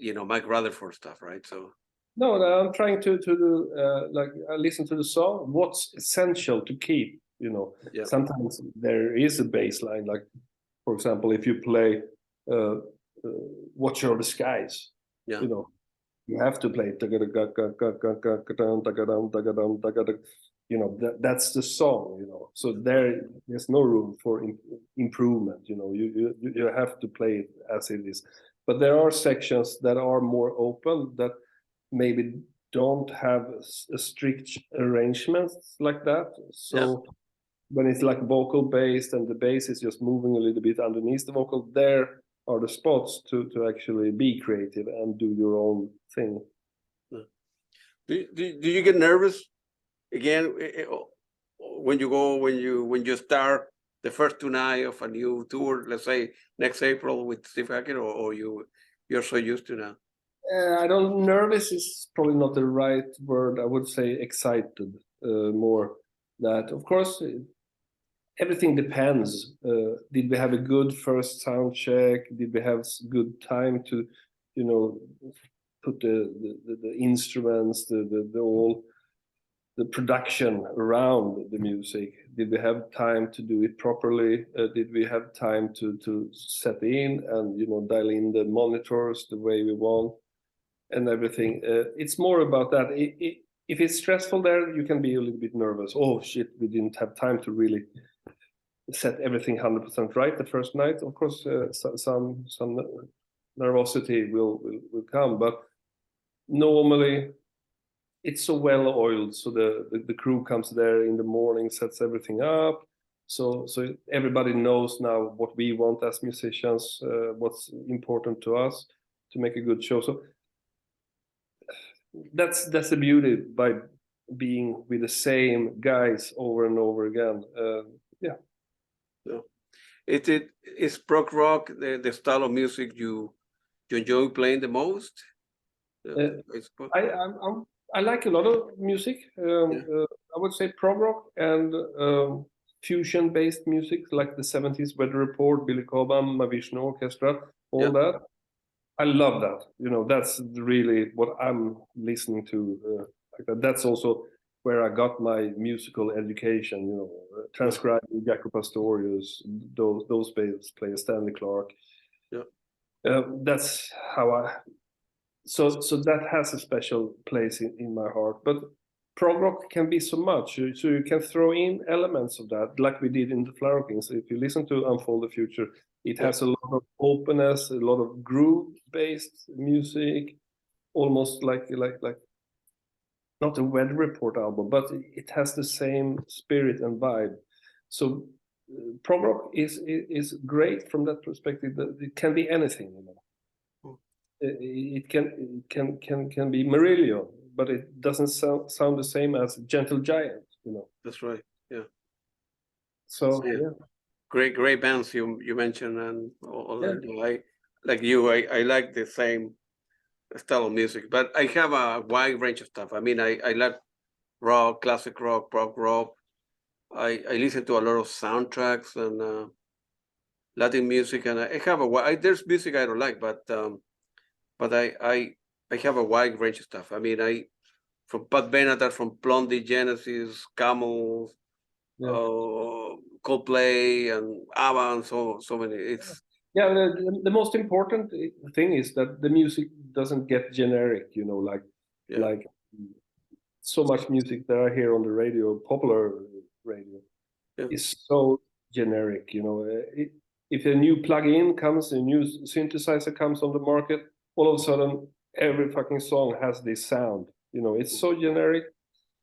you know, Mike Rutherford stuff, right? So No, I'm trying to do like I listen to the song. What's essential to keep? yeah, Sometimes there is a bass line. Like for example, if you play uh, "Watch Over the Skies," yeah, you have to play. That's the song. So there's no room for improvement. You have to play it as it is. But there are sections that are more open that maybe don't have a strict arrangement like that. yeah. So when it's like vocal based and the bass is just moving a little bit underneath the vocal, there are the spots to actually be creative and do your own thing. Do you get nervous again when you start the first two nights of a new tour, let's say next April with Steve Hackett, or you're so used to now? I don't nervous is probably not the right word. I would say excited more. That of course everything depends. Did we have a good first sound check? Did we have good time to, put the instruments, the all the production around the music? Did we have time to do it properly? Did we have time to set in and dial in the monitors the way we want and everything? It's more about that. If it's stressful there, you can be a little bit nervous. Oh shit, we didn't have time to really set everything 100% right the first night. Of course, some nervosity will come, but normally it's so well oiled. So the crew comes there in the morning, sets everything up. So everybody knows now what we want as musicians, what's important to us to make a good show. So that's the beauty by being with the same guys over and over again. Yeah. So is prog rock the style of music you enjoy playing the most? I like a lot of music. I would say prog rock and fusion-based music, like the 70s Weather Report, Billy Cobham, Mahavishnu Orchestra, all that. I love that. That's really what I'm listening to. Like that. That's also where I got my musical education. Transcribing Jaco Pastorius, those bass players, Stanley Clarke. That's how I. So that has a special place in my heart. But prog rock can be so much. So you can throw in elements of that, like we did in the Flower Kings. If you listen to Unfold the Future, it has a lot of openness, a lot of groove-based music, almost like not a Weather Report album, but it has the same spirit and vibe. So prog rock is great from that perspective. That it can be anything. It can be Marillion, but it doesn't sound the same as Gentle Giant. That's right. Yeah. So yeah. Great bands you mentioned, and all Yeah. that. I like the same style of music, but I have a wide range of stuff. I mean, I like rock, classic rock, prog rock. I listen to a lot of soundtracks and Latin music, and I have there's music I don't like, but I have a wide range of stuff. I mean, from Pat Benatar, from Blondie, Genesis, Camel, Coldplay, and ABBA, and so many. It's the most important thing is that the music doesn't get generic. Like so much music that I hear on the radio, popular radio, is so generic. If a new plug-in comes, a new synthesizer comes on the market, all of a sudden every fucking song has this sound. It's so generic,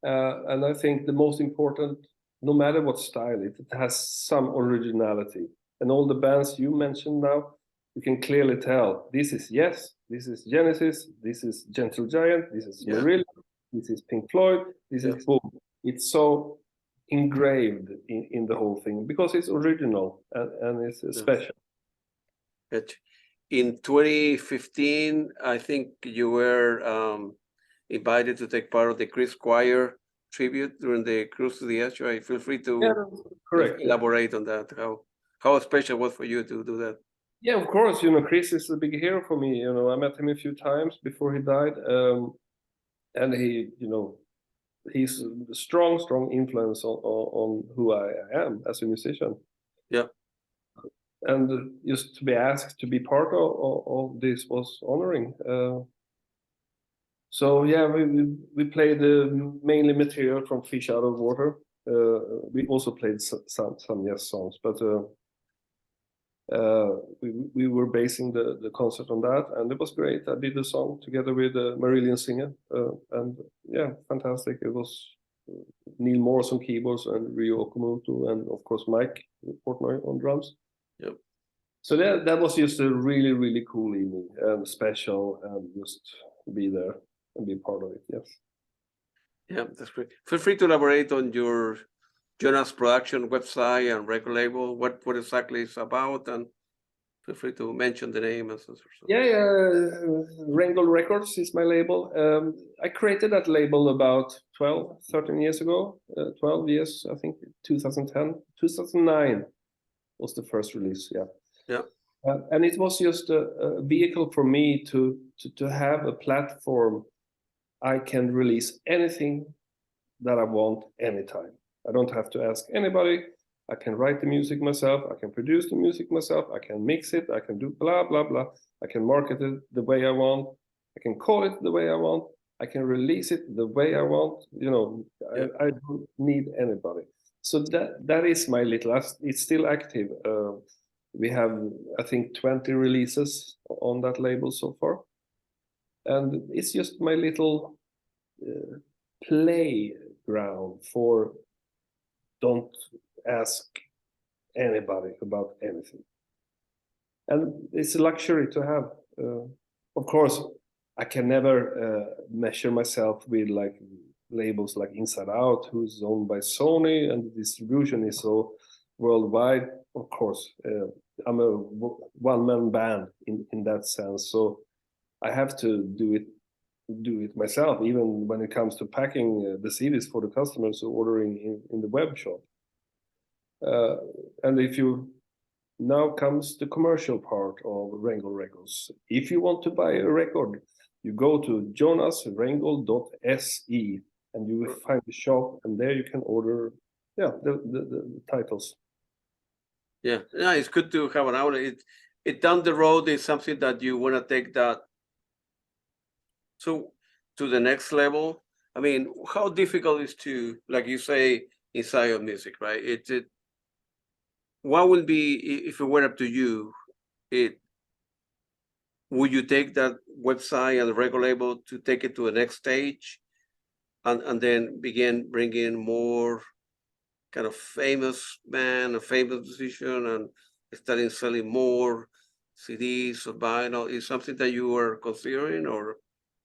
and I think the most important, no matter what style, it has some originality. And all the bands you mentioned now, you can clearly tell this is Yes, this is Genesis, this is Gentle Giant, this is Marillion, this is Pink Floyd, this is boom. It's so engraved in the whole thing because it's original and it's special. In 2015, I think you were invited to take part of the Chris Squire tribute during the Cruise to the Estuary. Feel free to elaborate on that. How special it was for you to do that? Yeah, of course. Chris is a big hero for me. I met him a few times before he died, and he's a strong influence on who I am as a musician. Yeah. And just to be asked to be part of this was honoring. So yeah, we played mainly material from Fish Out of Water. We also played some Yes songs, but we were basing the concert on that, and it was great. I did the song together with a Marillion singer, and yeah, fantastic. It was Neil Morse on keyboards and Ryo Okamoto, and of course Mike Portnoy on drums. Yep. So that was just a really cool evening and special, and just be there and be part of it. Yes. Yeah, that's great. Feel free to elaborate on your Jonas production website and record label, what exactly it's about, and feel free to mention the name and so. Wrangle Records is my label. I created that label about 13 years ago. 12 years, I think, 2010. 2009 was the first release, yeah. And it was just a vehicle for me to have a platform I can release anything that I want anytime. I don't have to ask anybody. I can write the music myself. I can produce the music myself. I can mix it. I can do blah, blah, blah. I can market it the way I want. I can call it the way I want. I can release it the way I want. I don't need anybody. So that is my little, it's still active. We have, I think, 20 releases on that label so far. And it's just my little playground for don't ask anybody about anything. And it's a luxury to have. Of course, I can never measure myself with like labels like Inside Out, who's owned by Sony, and the distribution is so worldwide. Of course, I'm a one-man band in that sense. So I have to do it myself, even when it comes to packing the CDs for the customers or ordering in the web shop. And if you now comes the commercial part of Wrangle Records. If you want to buy a record, you go to jonasreingold.se and you will find the shop, and there you can order the titles. Yeah, it's good to have an outlet. It down the road is something that you want to take that to the next level. I mean, how difficult is to, like you say, inside of music, right? What would be, if it were up to you, would you take that website and the record label to take it to the next stage, and then begin bringing more kind of famous band, a famous musician, and starting selling more CDs or vinyl? Is something that you are considering, or?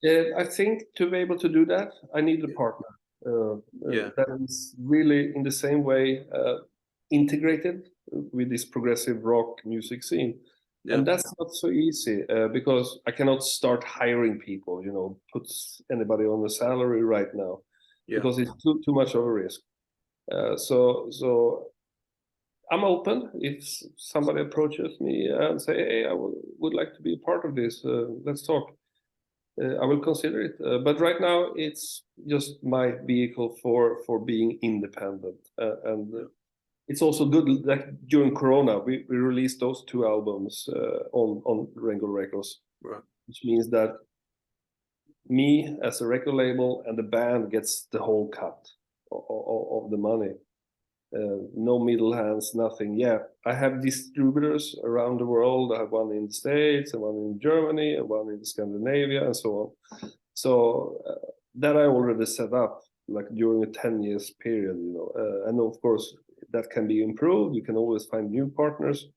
I think to be able to do that, I need a partner that is really in the same way integrated with this progressive rock music scene. And that's not so easy because I cannot start hiring people, put anybody on a salary right now because it's too much of a risk. So I'm open if somebody approaches me and say, hey, I would like to be a part of this. Let's talk. I will consider it. But right now, it's just my vehicle for being independent. And it's also good that during Corona, we released those 2 albums on Wrangle Records, Right. which means that me as a record label and the band gets the whole cut of the money. No middle hands, nothing. Yeah, I have distributors around the world. I have one in the States, and one in Germany, and one in Scandinavia, and so on. So that I already set up, like during a 10 years period, and of course that can be improved. You can always find new partners.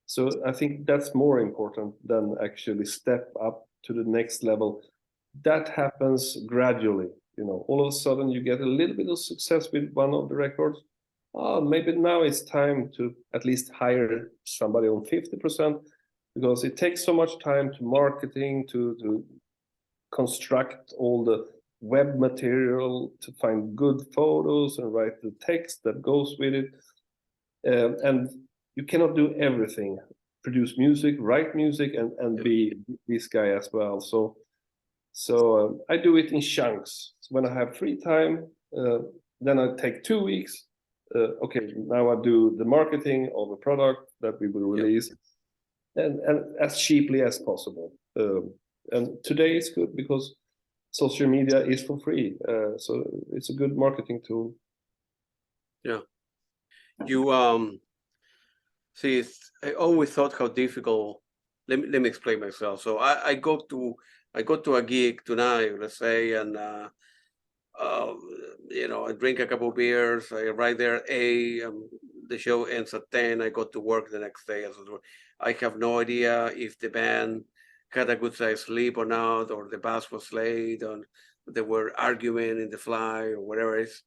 So I think that's more important than actually step up to the next level. That happens gradually. All of a sudden you get a little bit of success with one of the records. Maybe now it's time to at least hire somebody on 50%, because it takes so much time to marketing, to construct all the web material, to find good photos and write the text that goes with it. And you cannot do everything, produce music, write music, and be this guy as well. So I do it in chunks. So when I have free time, then I take 2 weeks. Okay, now I do the marketing of the product that we will release, and as cheaply as possible. And today it's good because social media is for free, so it's a good marketing tool. Yeah, you see, I always thought how difficult. Let me explain myself. So I go to a gig tonight, let's say, and I drink a couple of beers. I arrive there at 8. The show ends at 10. I go to work the next day. I have no idea if the band had a good size sleep or not, or the bus was late, or they were arguing in the fly, or whatever. It's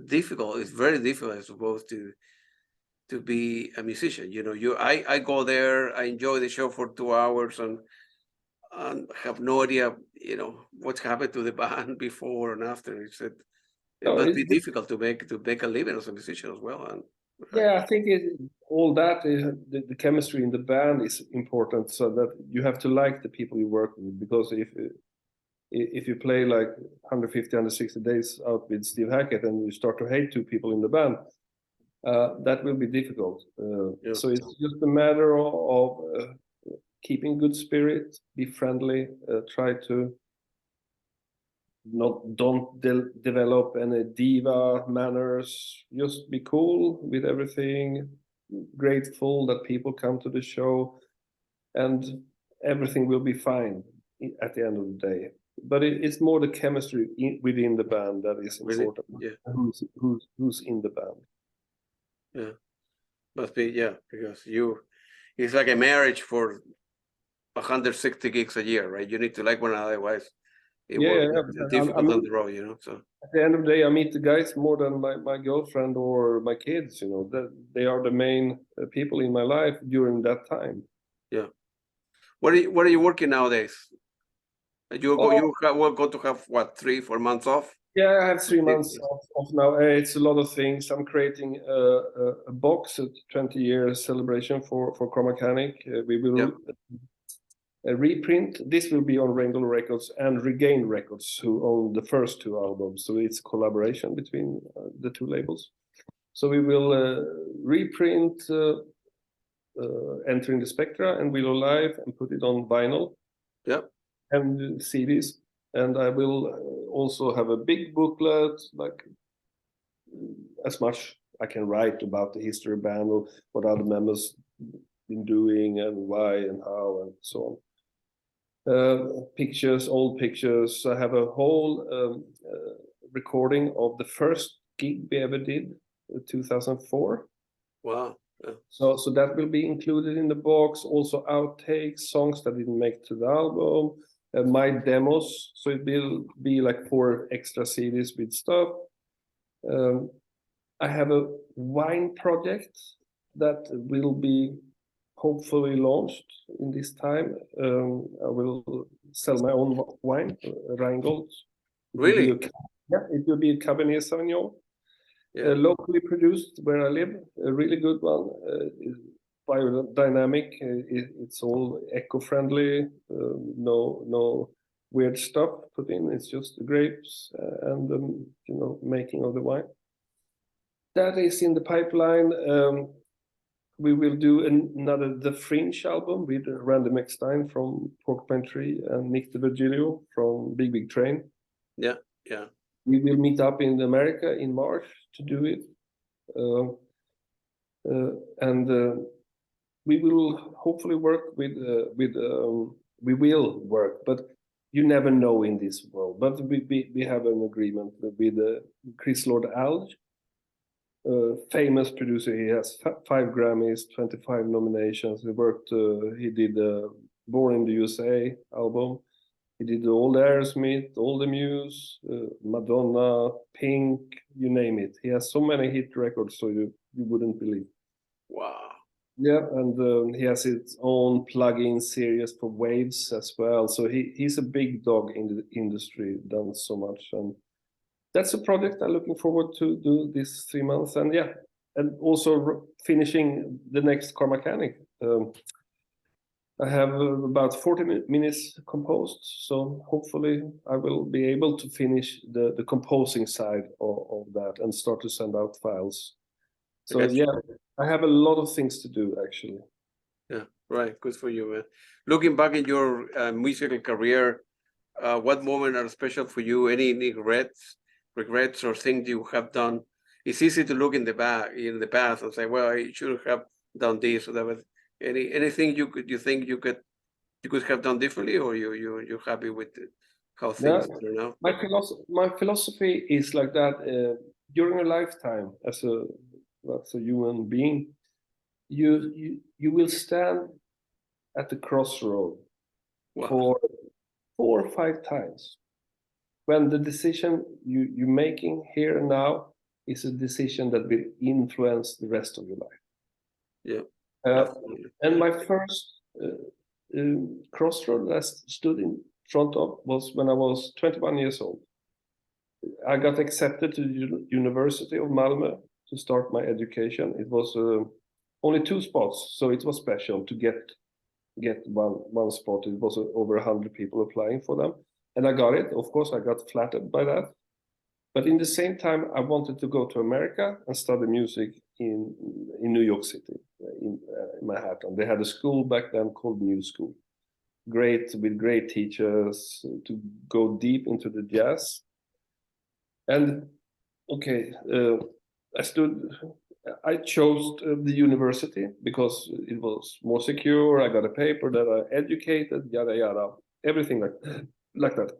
difficult. It's very difficult, I suppose, to be a musician. I go there. I enjoy the show for 2 hours and have no idea, what's happened to the band before and after. It must be difficult to make a living as a musician as well. And yeah, I think all that the chemistry in the band is important, so that you have to like the people you work with. Because if you play like 150, 160 days out with Steve Hackett and you start to hate 2 people in the band, that will be difficult. So it's just a matter of keeping good spirit, be friendly, try to don't develop any diva manners, just be cool with everything, grateful that people come to the show, and everything will be fine at the end of the day. But it's more the chemistry within the band that is important. Really? Yeah. Who's in the band? Yeah, must be, because it's like a marriage for 160 gigs a year, right? You need to like one another, otherwise it will be difficult on the road, So at the end of the day, I meet the guys more than my girlfriend or my kids. That they are the main people in my life during that time. Yeah. What are you working nowadays? You go to have what, 3-4 months off? Yeah, I have 3 months off now. It's a lot of things. I'm creating a box, a 20-year celebration for Karmakanic. We will reprint. This will be on Wrangle Records and Regain Records, who own the first 2 albums. So it's a collaboration between the 2 labels. So we will reprint Entering the Spectra and Willow Live and put it on vinyl and CDs. And I will also have a big booklet, like as much I can write about the history of band, or what other members been doing and why and how and so on. Pictures, old pictures. I have a whole recording of the first gig we ever did, 2004. Wow. Yeah. So that will be included in the box. Also outtakes, songs that didn't make to the album. My demos, so it will be like 4 extra CDs with stuff. I have a wine project that will be hopefully launched in this time. I will sell my own wine, Reingold. Really? It will be a Cabernet Sauvignon. Yeah. Locally produced where I live, a really good one. Biodynamic. It's all eco-friendly. No weird stuff put in. It's just the grapes and making of the wine. That is in the pipeline. We will do another The Fringe album with Randy McStein from Porcupine Tree and Nick DeVirgilio from Big Big Train. Yeah. We will meet up in America in March to do it. And we will hopefully work with we will work, but you never know in this world. But we have an agreement with Chris Lord Alge, famous producer. He has 5 Grammys, 25 nominations. He did Born in the USA album. He did all the Aerosmith, all the Muse, Madonna, Pink, you name it. He has so many hit records, so you wouldn't believe. Wow. Yeah, and he has his own plug-in series for Waves as well. So he's a big dog in the industry, done so much. And that's a project I'm looking forward to do this 3 months. And yeah, and also finishing the next Karmakanic. I have about 40 minutes composed, so hopefully I will be able to finish the composing side of that and start to send out files. So yeah, I have a lot of things to do actually. Yeah, right. Good for you, man. Looking back in your musical career, what moments are special for you? Any regrets or things you have done? It's easy to look in the past and say, well, I should have done this or that. But anything you think you could have done differently, or you're happy with how things turn out? My philosophy is like that. During a lifetime as a human being, you will stand at the crossroad for 4 or 5 times, when the decision you're making here and now is a decision that will influence the rest of your life. Yeah. And my first crossroad I stood in front of was when I was 21 years old. I got accepted to the University of Malmö to start my education. It was only 2 spots, so it was special to get one spot. It was over 100 people applying for them, and I got it. Of course, I got flattered by that. But in the same time, I wanted to go to America and study music in New York City, in Manhattan. They had a school back then called New School, with great teachers to go deep into the jazz. And okay, I chose the university because it was more secure. I got a paper that I educated, yada yada, everything like that,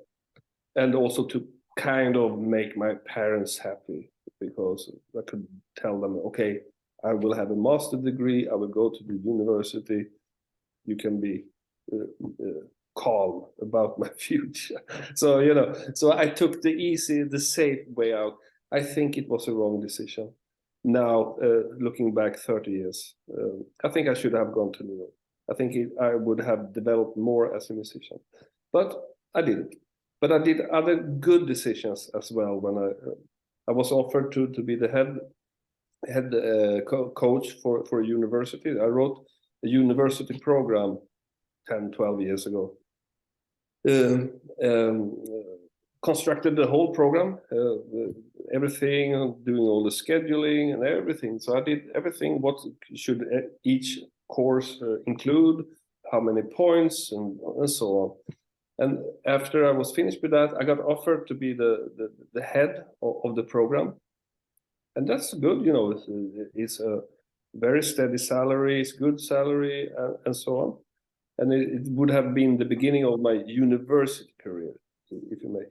and also to kind of make my parents happy, because I could tell them, okay, I will have a master degree, I will go to the university, you can be calm about my future. So so I took the safe way out. I think it was a wrong decision. Now, looking back 30 years, I think I should have gone to New York. I think I would have developed more as a musician, but I didn't. But I did other good decisions as well. When I was offered to be the head coach for a university. I wrote a university program 10, 12 years ago. Constructed the whole program, everything, doing all the scheduling and everything. So I did everything. What should each course include? How many points and so on. And after I was finished with that, I got offered to be the head of the program, and that's good. It's a very steady salary, it's good salary, and so on. And it would have been the beginning of my university career, if you may.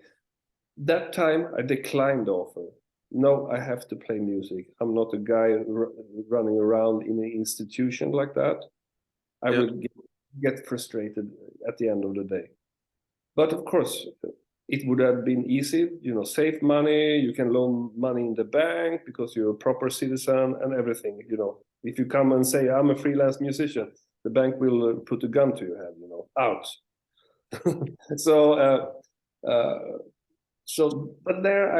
That time, I declined the offer. No, I have to play music. I'm not a guy running around in an institution like that. I would get frustrated at the end of the day. But of course, it would have been easy, save money, you can loan money in the bank because you're a proper citizen and everything, If you come and say, I'm a freelance musician, the bank will put a gun to your head, out. So, but there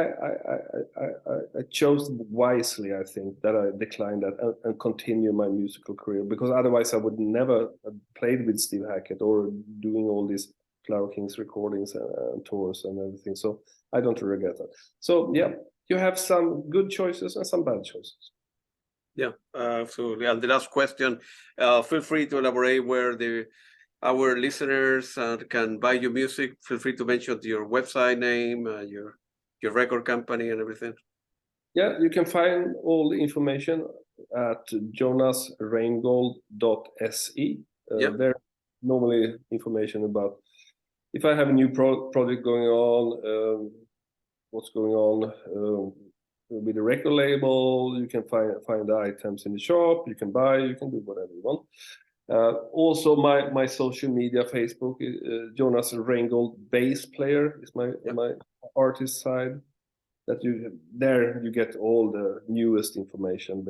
I chose wisely. I think that I declined that and continue my musical career, because otherwise I would never have played with Steve Hackett or doing all these Flower Kings recordings and tours and everything. So I don't regret that. So yeah, you have some good choices and some bad choices. Yeah, absolutely. And the last question, feel free to elaborate where our listeners can buy your music. Feel free to mention your website name, your record company, and everything. Yeah, you can find all the information at jonasreingold.se. There normally information about if I have a new project going on, what's going on with the record label. You can find the items in the shop. You can buy. You can do whatever you want. Also, my social media, Facebook, Jonas Reingold bass player is my artist side. That you get all the newest information,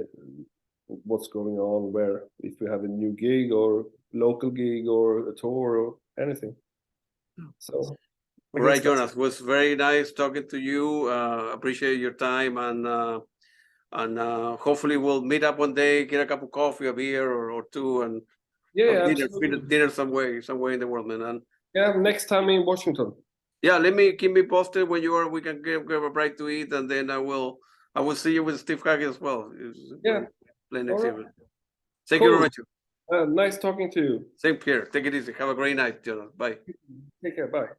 what's going on, where if you have a new gig or local gig or a tour or anything. So, all right, Jonas, it was very nice talking to you. Appreciate your time, and hopefully we'll meet up one day, get a cup of coffee, a beer or two, and dinner somewhere in the world, man. And yeah, next time in Washington. Yeah, keep me posted when you are. We can give a break to eat, and then I will see you with Steve Hackett as well. Yeah, play next year. Thank you very much. Nice talking to you. Same here. Take it easy. Have a great night, Jonas. Bye. Take care. Bye.